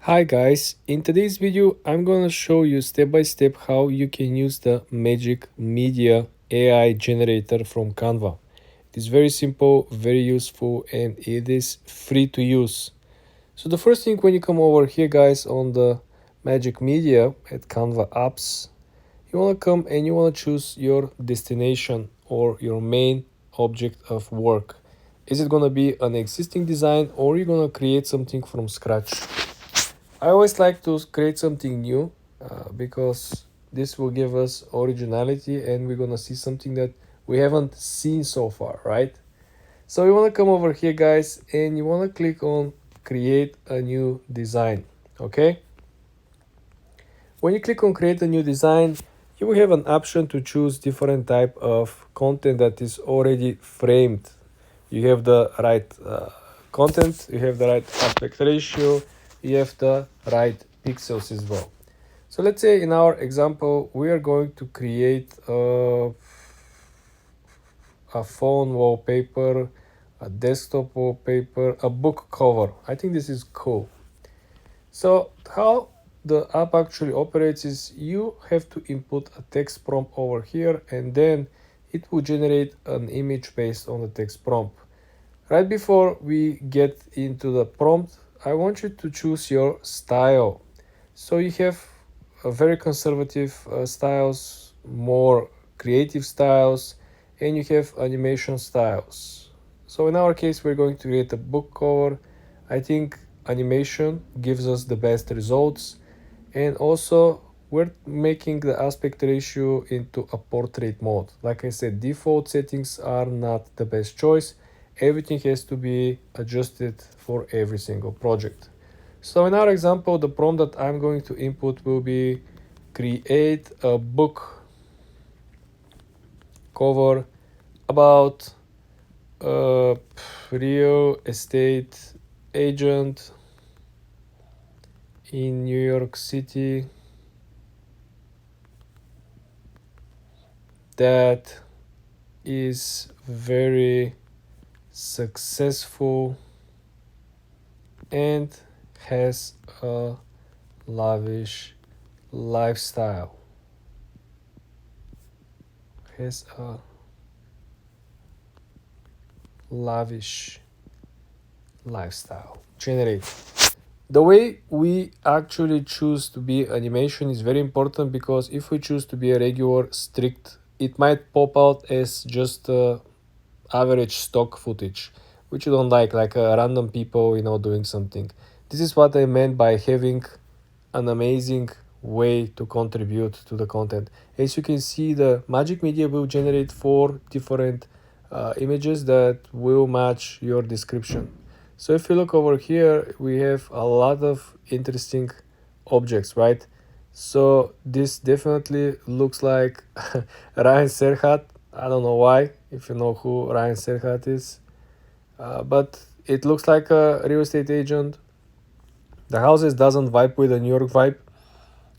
Hi guys, in today's video I'm gonna show you step by step how you can use the Magic Media AI generator from Canva. It is very simple, very useful, and it is free to use. So the first thing, when you come over here guys on the Magic Media at Canva apps, you wanna come and you wanna choose your destination or your main object of work. Is it gonna be an existing design or you're gonna create something from scratch? I always like to create something new because this will give us originality and we're gonna see something that we haven't seen so far, right? So you wanna come over here guys and you wanna click on create a new design, okay? When you click on create a new design, you will have an option to choose different type of content that is already framed. You have the right content, you have the right aspect ratio, you have the right pixels as well. So let's say in our example, we are going to create a phone wallpaper, a desktop wallpaper, a book cover. I think this is cool. So how the app actually operates is you have to input a text prompt over here and then it will generate an image based on the text prompt. Right before we get into the prompt, I want you to choose your style. So you have a very conservative styles, more creative styles, and you have animation styles. So in our case, we're going to create a book cover. I think animation gives us the best results, and also we're making the aspect ratio into a portrait mode. Like I said, default settings are not the best choice. Everything has to be adjusted for every single project. So in our example, the prompt that I'm going to input will be create a book cover about a real estate agent in New York City that is very successful and has a lavish lifestyle. Has a lavish lifestyle. Generate. The way we actually choose to be animation is very important because if we choose to be a regular strict, it might pop out as just average stock footage, which you don't like random people, doing something. This is what I meant by having an amazing way to contribute to the content. As you can see, the Magic Media will generate 4 different images that will match your description. So if you look over here, we have a lot of interesting objects, right? So this definitely looks like Ryan Serhat. I don't know why, if you know who Ryan Serhat is, but it looks like a real estate agent. The houses doesn't vibe with the New York vibe,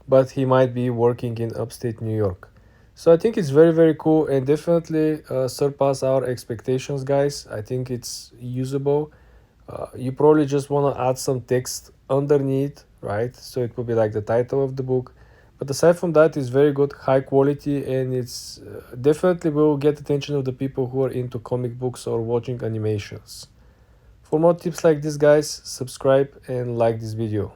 but he might be working in upstate New York. So I think it's very, very cool and definitely surpass our expectations, guys. I think it's usable. You probably just want to add some text underneath, right? So it will be like the title of the book. But aside from that, it's very good, high quality, and it's definitely will get attention of the people who are into comic books or watching animations. For more tips like this, guys, subscribe and like this video.